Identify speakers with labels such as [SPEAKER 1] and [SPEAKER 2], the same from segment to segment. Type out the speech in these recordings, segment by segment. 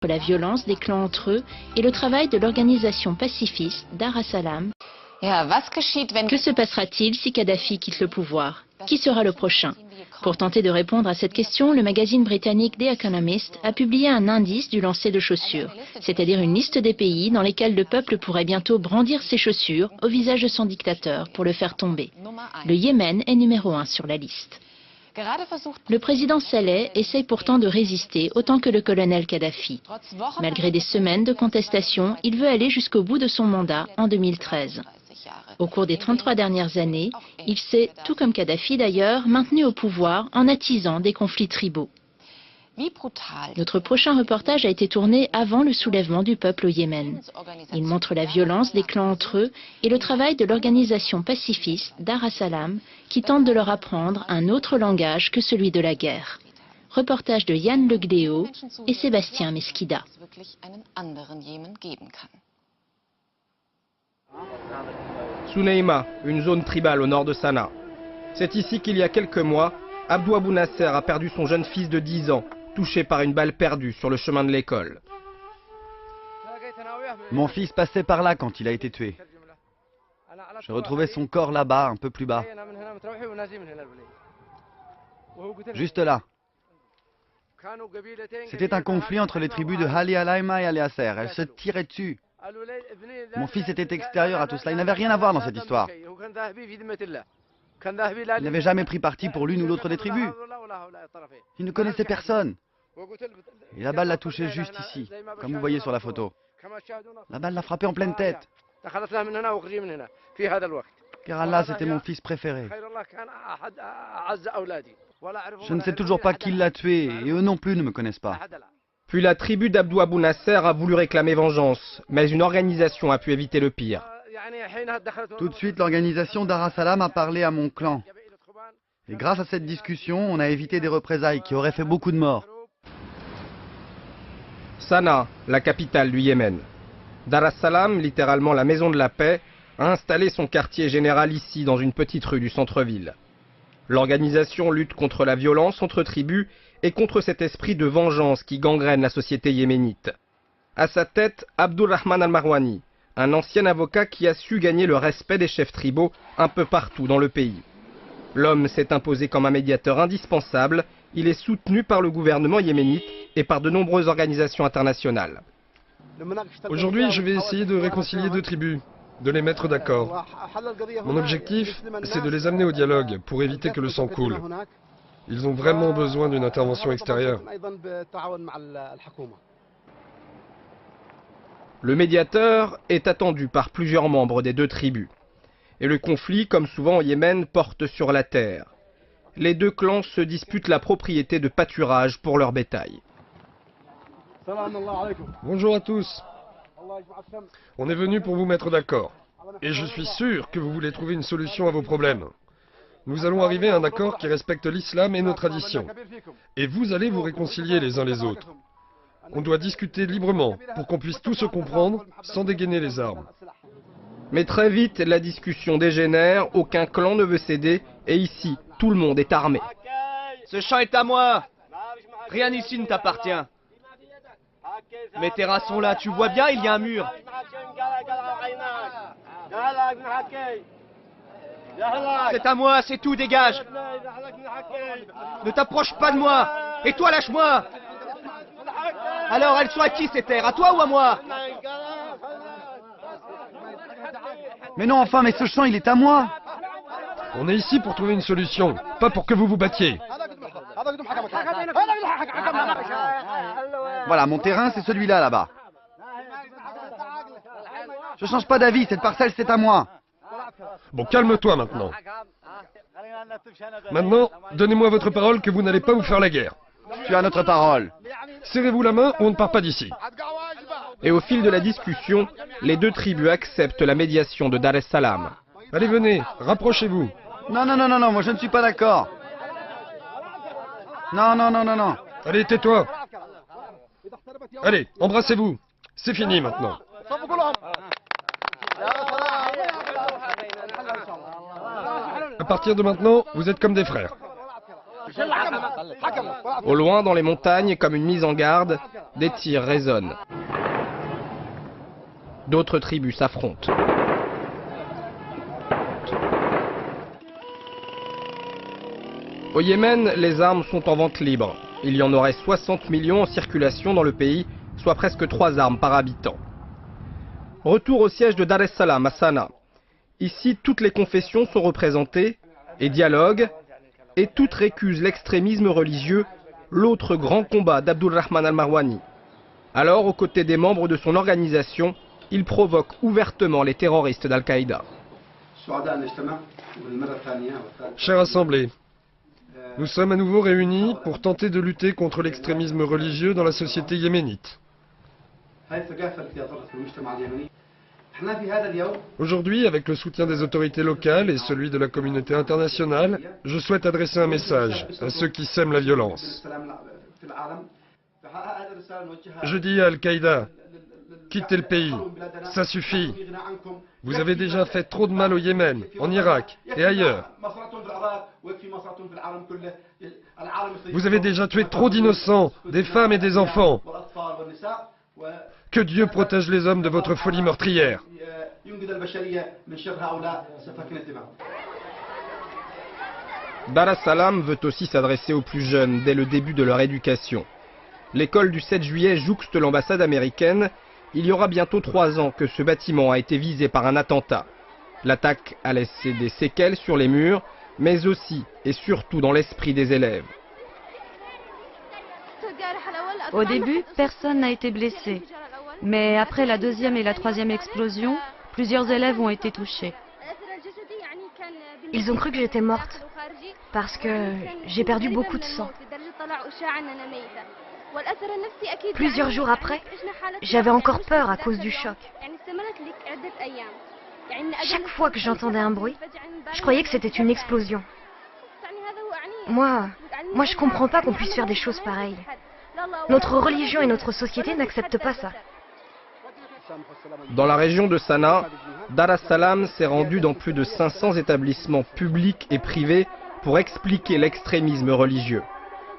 [SPEAKER 1] la violence des clans entre eux et le travail de l'organisation pacifiste Dar es-Salaam. Que se passera-t-il si Kadhafi quitte le pouvoir? Qui sera le prochain? Pour tenter de répondre à cette question, le magazine britannique The Economist a publié un indice du lancer de chaussures, c'est-à-dire une liste des pays dans lesquels le peuple pourrait bientôt brandir ses chaussures au visage de son dictateur pour le faire tomber. Le Yémen est numéro 1 sur la liste. Le président Saleh essaye pourtant de résister autant que le colonel Kadhafi. Malgré des semaines de contestation, il veut aller jusqu'au bout de son mandat en 2013. Au cours des 33 dernières années, il s'est, tout comme Kadhafi d'ailleurs, maintenu au pouvoir en attisant des conflits tribaux. Notre prochain reportage a été tourné avant le soulèvement du peuple au Yémen. Il montre la violence des clans entre eux et le travail de l'organisation pacifiste Dar es-Salaam qui tente de leur apprendre un autre langage que celui de la guerre. Reportage de Yann Le Gléo et Sébastien Mesquida.
[SPEAKER 2] Souneima, une zone tribale au nord de Sanaa. C'est ici qu'il y a quelques mois, Abdou Abou Nasser a perdu son jeune fils de 10 ans, touché par une balle perdue sur le chemin de l'école.
[SPEAKER 3] Mon fils passait par là quand il a été tué. Je retrouvais son corps là-bas, un peu plus bas. Juste là. C'était un conflit entre les tribus de Hali Alaima et Ali Asser. Elles se tiraient dessus. Mon fils était extérieur à tout cela. Il n'avait rien à voir dans cette histoire. Il n'avait jamais pris parti pour l'une ou l'autre des tribus. Il ne connaissait personne. Et la balle l'a touché juste ici, comme vous voyez sur la photo. La balle l'a frappé en pleine tête. Car Allah, c'était mon fils préféré. Je ne sais toujours pas qui l'a tué, et eux non plus ne me connaissent pas.
[SPEAKER 2] Puis la tribu d'Abdou Abou Nasser a voulu réclamer vengeance, mais une organisation a pu éviter le pire.
[SPEAKER 3] Tout de suite, l'organisation Dar es-Salaam a parlé à mon clan. Et grâce à cette discussion, on a évité des représailles qui auraient fait beaucoup de morts.
[SPEAKER 2] Sanaa, la capitale du Yémen. Dar es-Salaam, littéralement la maison de la paix, a installé son quartier général ici, dans une petite rue du centre-ville. L'organisation lutte contre la violence entre tribus et contre cet esprit de vengeance qui gangrène la société yéménite. À sa tête, Abdulrahman al-Marwani, un ancien avocat qui a su gagner le respect des chefs tribaux un peu partout dans le pays. L'homme s'est imposé comme un médiateur indispensable, il est soutenu par le gouvernement yéménite et par de nombreuses organisations internationales.
[SPEAKER 4] Aujourd'hui, je vais essayer de réconcilier deux tribus, de les mettre d'accord. Mon objectif, c'est de les amener au dialogue pour éviter que le sang coule. Ils ont vraiment besoin d'une intervention extérieure.
[SPEAKER 2] Le médiateur est attendu par plusieurs membres des deux tribus. Et le conflit, comme souvent au Yémen, porte sur la terre. Les deux clans se disputent la propriété de pâturage pour leur bétail.
[SPEAKER 4] Bonjour à tous. On est venu pour vous mettre d'accord. Et je suis sûr que vous voulez trouver une solution à vos problèmes. Nous allons arriver à un accord qui respecte l'islam et nos traditions. Et vous allez vous réconcilier les uns les autres. On doit discuter librement pour qu'on puisse tous se comprendre sans dégainer les armes.
[SPEAKER 2] Mais très vite, la discussion dégénère, aucun clan ne veut céder, et ici, tout le monde est armé.
[SPEAKER 5] Ce champ est à moi. Rien ici ne t'appartient. Mes terrasses sont là, tu vois bien, il y a un mur. C'est à moi, c'est tout, dégage. Ne t'approche pas de moi. Et toi, lâche-moi. Alors, elles sont à qui ces terres? À toi ou à moi?
[SPEAKER 3] Mais non, enfin, mais ce champ, il est à moi.
[SPEAKER 4] On est ici pour trouver une solution, pas pour que vous vous battiez.
[SPEAKER 3] Voilà, mon terrain, c'est celui-là, là-bas. Je change pas d'avis, cette parcelle, c'est à moi.
[SPEAKER 4] Bon, calme-toi maintenant. Maintenant, donnez-moi votre parole que vous n'allez pas vous faire la guerre.
[SPEAKER 3] Tu as notre parole.
[SPEAKER 4] Serrez-vous la main ou on ne part pas d'ici.
[SPEAKER 2] Et au fil de la discussion, les deux tribus acceptent la médiation de Dar es-Salaam.
[SPEAKER 4] Allez, venez, rapprochez-vous.
[SPEAKER 3] Non, non, non, non, non, moi je ne suis pas d'accord. Non, non, non, non, non.
[SPEAKER 4] Allez, tais-toi. Allez, embrassez-vous. C'est fini maintenant. À partir de maintenant, vous êtes comme des frères.
[SPEAKER 2] Au loin, dans les montagnes, comme une mise en garde, des tirs résonnent. D'autres tribus s'affrontent. Au Yémen, les armes sont en vente libre. Il y en aurait 60 millions en circulation dans le pays, soit presque 3 armes par habitant. Retour au siège de Dar es Salaam à Sanaa. Ici, toutes les confessions sont représentées et dialoguent, et toutes récusent l'extrémisme religieux, l'autre grand combat d'Abdulrahman al-Marwani. Alors, aux côtés des membres de son organisation, il provoque ouvertement les terroristes d'Al-Qaïda.
[SPEAKER 4] Chère Assemblée, nous sommes à nouveau réunis pour tenter de lutter contre l'extrémisme religieux dans la société yéménite. Aujourd'hui, avec le soutien des autorités locales et celui de la communauté internationale, je souhaite adresser un message à ceux qui sèment la violence. Je dis à Al-Qaïda, quittez le pays, ça suffit. Vous avez déjà fait trop de mal au Yémen, en Irak et ailleurs. Vous avez déjà tué trop d'innocents, des femmes et des enfants. Que Dieu protège les hommes de votre folie meurtrière.
[SPEAKER 2] Dar es Salaam veut aussi s'adresser aux plus jeunes dès le début de leur éducation. L'école du 7 juillet jouxte l'ambassade américaine. Il y aura bientôt 3 ans que ce bâtiment a été visé par un attentat. L'attaque a laissé des séquelles sur les murs, mais aussi et surtout dans l'esprit des élèves.
[SPEAKER 6] Au début, personne n'a été blessé. Mais après la 2e et la 3e explosion, plusieurs élèves ont été touchés.
[SPEAKER 7] Ils ont cru que j'étais morte, parce que j'ai perdu beaucoup de sang. Plusieurs jours après, j'avais encore peur à cause du choc. Chaque fois que j'entendais un bruit, je croyais que c'était une explosion. Moi, je comprends pas qu'on puisse faire des choses pareilles. Notre religion et notre société n'acceptent pas ça.
[SPEAKER 2] Dans la région de Sanaa, Dar es Salaam s'est rendu dans plus de 500 établissements publics et privés pour expliquer l'extrémisme religieux.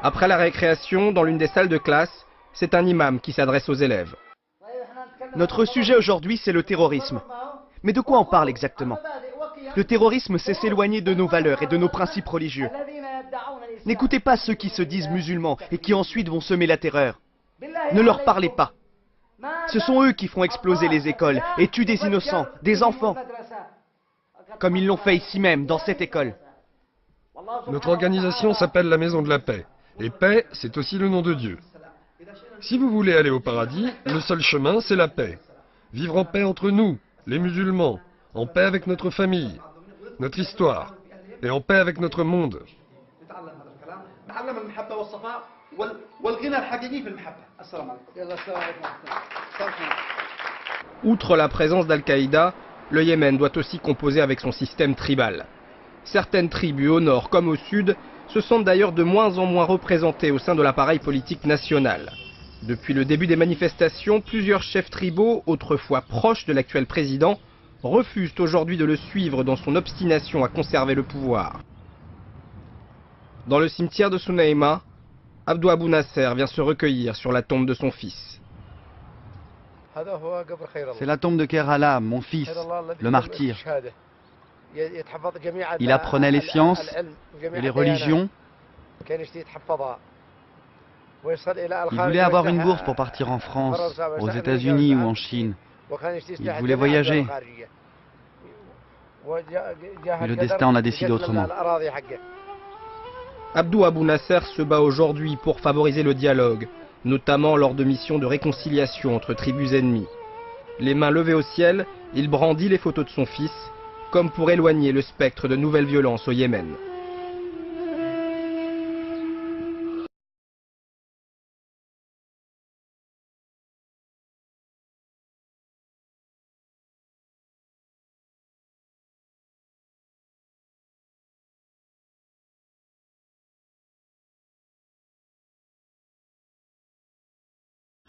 [SPEAKER 2] Après la récréation, dans l'une des salles de classe, c'est un imam qui s'adresse aux élèves.
[SPEAKER 5] Notre sujet aujourd'hui, c'est le terrorisme. Mais de quoi on parle exactement? Le terrorisme, c'est s'éloigner de nos valeurs et de nos principes religieux. N'écoutez pas ceux qui se disent musulmans et qui ensuite vont semer la terreur. Ne leur parlez pas. Ce sont eux qui font exploser les écoles et tuent des innocents, des enfants. Comme ils l'ont fait ici même, dans cette école.
[SPEAKER 4] Notre organisation s'appelle la Maison de la Paix. Et paix, c'est aussi le nom de Dieu. Si vous voulez aller au paradis, le seul chemin, c'est la paix. Vivre en paix entre nous, les musulmans, en paix avec notre famille, notre histoire, et en paix avec notre monde.
[SPEAKER 2] Outre la présence d'Al-Qaïda, le Yémen doit aussi composer avec son système tribal. Certaines tribus au nord comme au sud se sentent d'ailleurs de moins en moins représentées au sein de l'appareil politique national. Depuis le début des manifestations, plusieurs chefs tribaux, autrefois proches de l'actuel président, refusent aujourd'hui de le suivre dans son obstination à conserver le pouvoir. Dans le cimetière de Sunaima, Abdou Abou Nasser vient se recueillir sur la tombe de son fils.
[SPEAKER 3] C'est la tombe de Kerala, mon fils, le martyr. Il apprenait les sciences et les religions. Il voulait avoir une bourse pour partir en France, aux États-Unis ou en Chine. Il voulait voyager. Mais le destin en a décidé autrement.
[SPEAKER 2] Abdou Abou Nasser se bat aujourd'hui pour favoriser le dialogue, notamment lors de missions de réconciliation entre tribus ennemies. Les mains levées au ciel, il brandit les photos de son fils, comme pour éloigner le spectre de nouvelles violences au Yémen.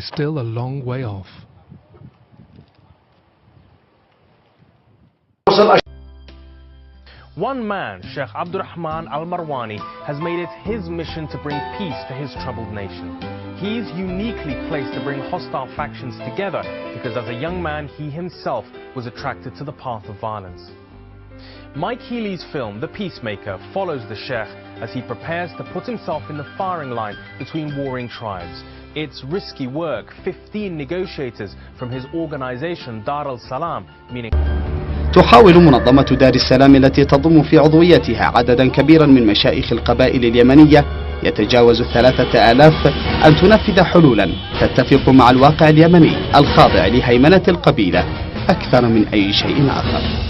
[SPEAKER 8] Still a long way off.
[SPEAKER 9] One man, Sheikh Abdurrahman al-Marwani, has made it his mission to bring peace to his troubled nation. He is uniquely placed to bring hostile factions together because as a young man, he himself was attracted to the path of violence. Mike Healy's film, The Peacemaker, follows the Sheikh as he prepares to put himself in the firing line between warring tribes. It's risky work. 15 negotiators from his organization Dar al-Salam, meaning
[SPEAKER 10] تحاول منظمة دار السلام التي تضم في عضويتها عددا كبيرا من مشايخ القبائل اليمنية يتجاوز 3000 أن تنفذ حلولا تتفق مع الواقع اليمني الخاضع لهيمنة القبيلة أكثر من أي شيء آخر.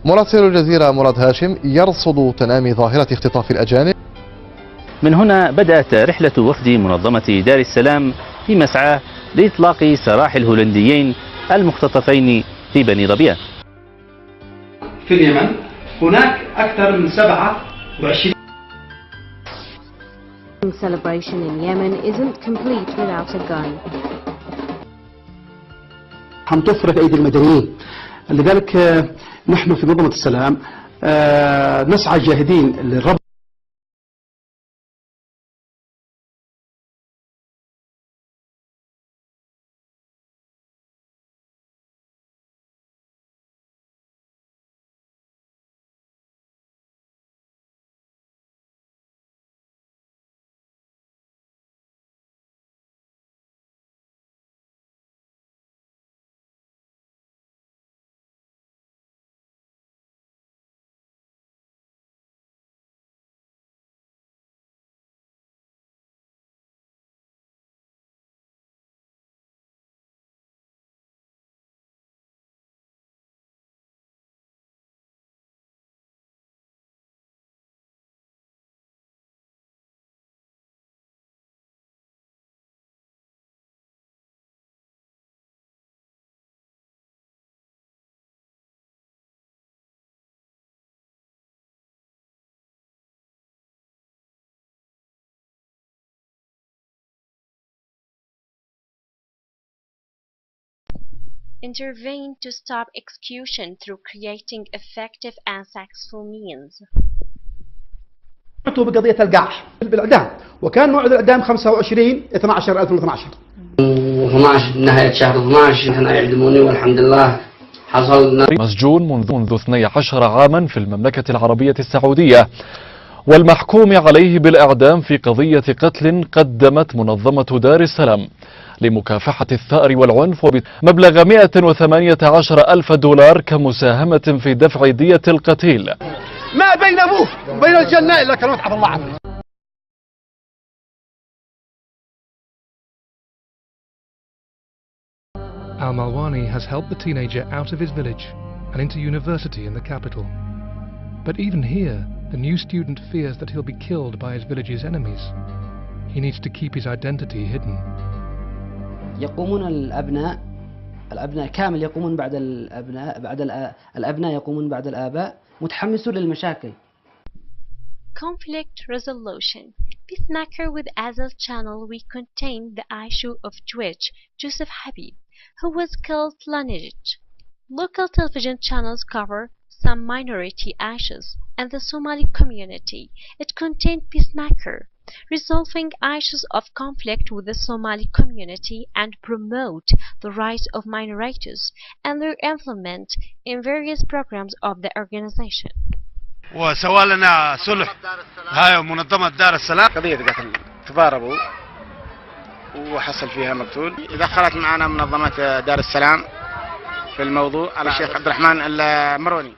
[SPEAKER 11] مراسل الجزيرة مراد هاشم يرصد تنامي ظاهرة اختطاف الأجانب.
[SPEAKER 12] من هنا بدأت رحلة وفد منظمة دار السلام في مسعى لإطلاق سراح الهولنديين المختطفين في بني ظبيان.
[SPEAKER 13] في اليمن هناك أكثر من 27
[SPEAKER 14] celebration in Yemen isn't complete without a gun.
[SPEAKER 13] هنطفر في أيدي المدنيين. لذلك نحن في منظمة السلام نسعى جاهدين للربط
[SPEAKER 15] intervene to stop execution through creating effective and successful means.
[SPEAKER 13] بقضية القاع بالإعدام وكان موعد الإعدام 25/12/2012
[SPEAKER 16] و12 نهاية شهر 12 احنا يعدموني والحمد لله حصل
[SPEAKER 11] مسجون منذ 12 عاما في المملكة العربية السعودية والمحكوم عليه بالإعدام في قضية قتل قدمت منظمة دار السلام لمكافحة الثأر والعنف مبلغ 118,000 دولار كمساهمة في دفع دية القتيل.
[SPEAKER 13] ما بين أبوه وبين الجنة إلا كلمة عبد الله عنه.
[SPEAKER 8] Al-Malwani has helped the teenager out of his village and into university in the capital. But even here, the new student fears that he'll be killed by his village's enemies. He needs to keep his identity hidden.
[SPEAKER 17] يقومون الأبناء كامل يقومون بعد الأبناء يقومون بعد الآباء متحمسون للمشاكل.
[SPEAKER 15] Conflict resolution. Peacemaker with Azaz channel we contain the issue of Twitch, Joseph Habib, who was killed Lanijij. Local television channels cover some minority issues and the Somali community. It contained Peacemaker, resolving issues of conflict with the Somali community and promote the rights of minorities and their implement in various programs of the organization.
[SPEAKER 18] وسوى لنا صلح هاي منظمة دار السلام
[SPEAKER 19] قضية قتل تضاربوا وحصل فيها مقتول. دخلت معنا منظمة دار السلام في الموضوع الشيخ عبد الرحمن المروني.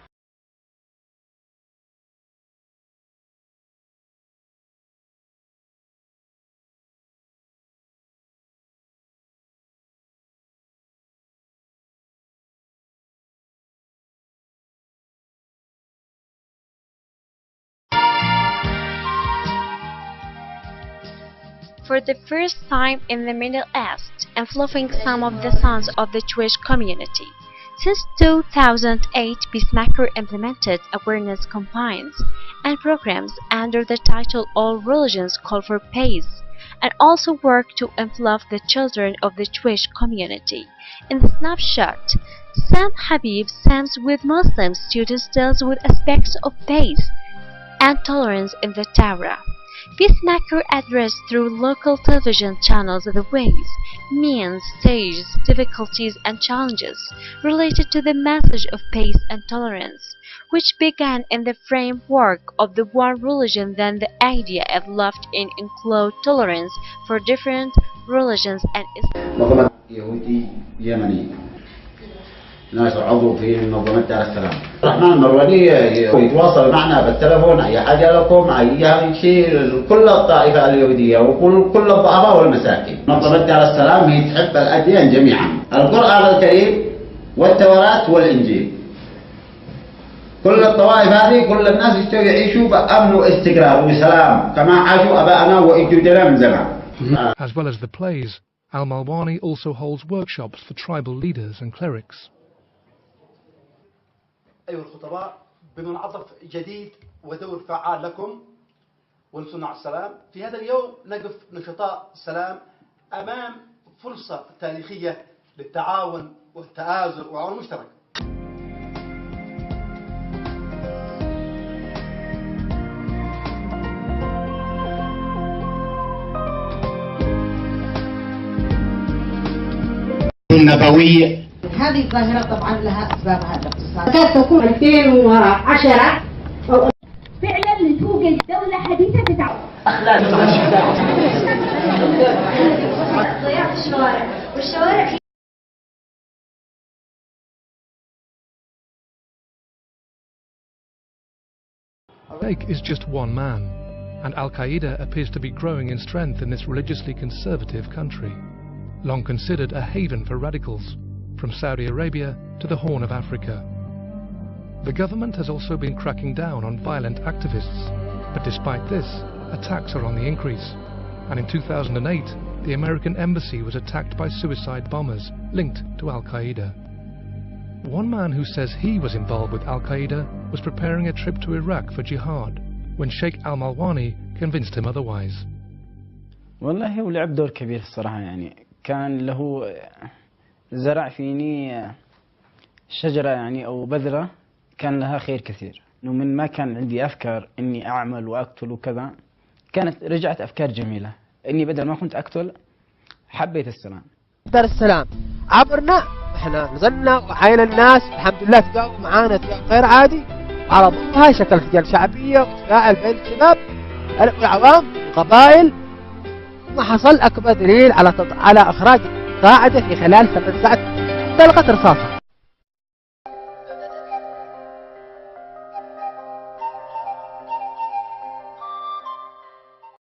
[SPEAKER 15] For the first time in the Middle East, influencing some of the sons of the Jewish community. Since 2008, Peacemaker implemented awareness campaigns and programs under the title All Religions Call for Peace and also worked to envelop the children of the Jewish community. In the snapshot, Sam Habib Sams with Muslim students deals with aspects of peace and tolerance in the Torah. Peacemaker addressed through local television channels the ways, means, stages, difficulties and challenges related to the message of peace and tolerance, which began in the framework of the one religion, then the idea evolved in include tolerance for different religions and
[SPEAKER 20] منظمة يهودي يمني ناس عضو في منظمة دار السلام. الرحمن المرواني يتواصل معنا بالتلفون أي حاجة لكم أي شيء كل الطائفة اليهودية وكل الضعفاء والمساكين. منظمة دار السلام هي تحب الأديان جميعا، القرآن الكريم والتوراة والإنجيل. كل الطوائف هذه كل الناس يشتروا يعيشوا بأمن واستقرار وسلام كما عاشوا أبائنا وأجدادنا من زمان.
[SPEAKER 8] As well as the plays, Al-Malwani also holds workshops for tribal leaders and clerics.
[SPEAKER 13] أيها الخطباء، بمنعطف جديد ودور فعال لكم ولصناع السلام، في هذا اليوم نقف نشطاء السلام أمام فرصة تاريخية للتعاون والتآزر وعمل مشترك.
[SPEAKER 20] النبوية
[SPEAKER 21] هذه الظاهرة طبعا لها أسبابها الاقتصادية. قد تكون 2010 فعلا لتوجد دولة حديثة تتعاون. أخلاق ضياع الشوارع والشوارع.
[SPEAKER 8] Sheikh is just one man, and Al-Qaeda appears to be growing in strength in this religiously conservative country, long considered a haven for radicals, from Saudi Arabia to the Horn of Africa. The government has also been cracking down on violent activists, but despite this, attacks are on the increase, and in 2008, the American embassy was attacked by suicide bombers linked to Al-Qaeda. One man who says he was involved with Al-Qaeda was preparing a trip to Iraq for jihad, when Sheikh Al-Malwani convinced him otherwise.
[SPEAKER 22] والله هو لعب دور كبير الصراحة، يعني كان له زرع فيني شجرة يعني أو بذرة كان لها خير كثير. إنه من ما كان عندي أفكار إني أعمل وأقتل وكذا، كانت رجعت أفكار جميلة. إني بدل ما كنت أقتل حبيت السلام.
[SPEAKER 23] دار السلام عبرنا، إحنا نزلنا وعينا الناس الحمد لله تجاوبوا معانا تجاوب غير عادي، على ضمنها شكل خجل شعبية وتفاعل بين الشباب والعوام والقبائل. ما حصل أكبر دليل على إخراج قاعدة في خلال 8 ساعات طلقت رصاصة.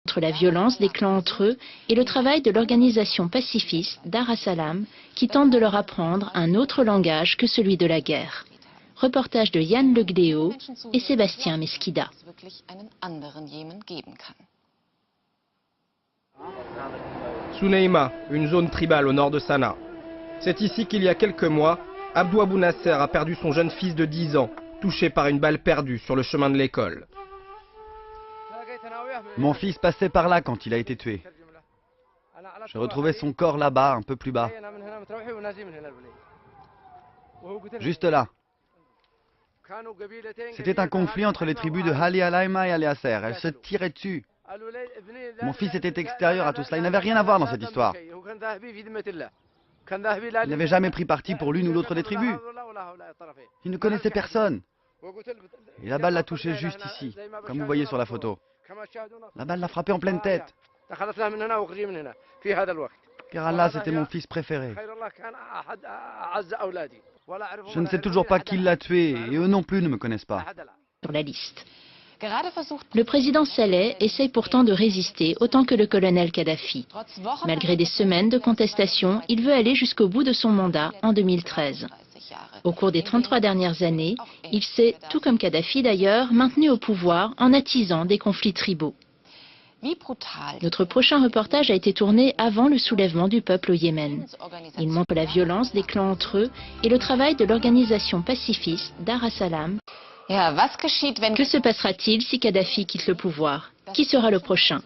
[SPEAKER 1] Entre la violence des clans entre eux et le travail de l'organisation pacifiste Dar es-Salam qui tente de leur apprendre un autre langage que celui de la guerre. Reportage de Yann Le Gdéo et Sébastien Mesquida.
[SPEAKER 2] Suneima, une zone tribale au nord de Sanaa. C'est ici qu'il y a quelques mois, Abdou Abou Nasser a perdu son jeune fils de 10 ans, touché par une balle perdue sur le chemin de l'école.
[SPEAKER 3] Mon fils passait par là quand il a été tué. J'ai retrouvé son corps là-bas, un peu plus bas. Juste là. C'était un conflit entre les tribus de Hali Alaima et Aliasser. Elles se tiraient dessus. Mon fils était extérieur à tout cela. Il n'avait rien à voir dans cette histoire. Il n'avait jamais pris parti pour l'une ou l'autre des tribus. Il ne connaissait personne. Et la balle l'a touché juste ici, comme vous voyez sur la photo. La balle l'a frappé en pleine tête. Car Allah, c'était mon fils préféré. Je ne sais toujours pas qui l'a tué, et eux non plus ne me connaissent pas.
[SPEAKER 1] Sur la liste. Le président Saleh essaye pourtant de résister autant que le colonel Kadhafi. Malgré des semaines de contestation, il veut aller jusqu'au bout de son mandat en 2013. Au cours des 33 dernières années, il s'est, tout comme Kadhafi d'ailleurs, maintenu au pouvoir en attisant des conflits tribaux. Notre prochain reportage a été tourné avant le soulèvement du peuple au Yémen. Il montre la violence des clans entre eux et le travail de l'organisation pacifiste Dar es-Salam. Que se passera-t-il si Kadhafi quitte le pouvoir? Qui sera le prochain?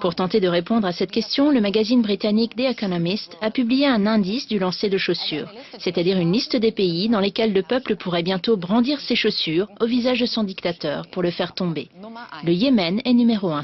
[SPEAKER 1] Pour tenter de répondre à cette question, le magazine britannique The Economist a publié un indice du lancer de chaussures, c'est-à-dire une liste des pays dans lesquels le peuple pourrait bientôt brandir ses chaussures au visage de son dictateur pour le faire tomber. Le Yémen est numéro 1.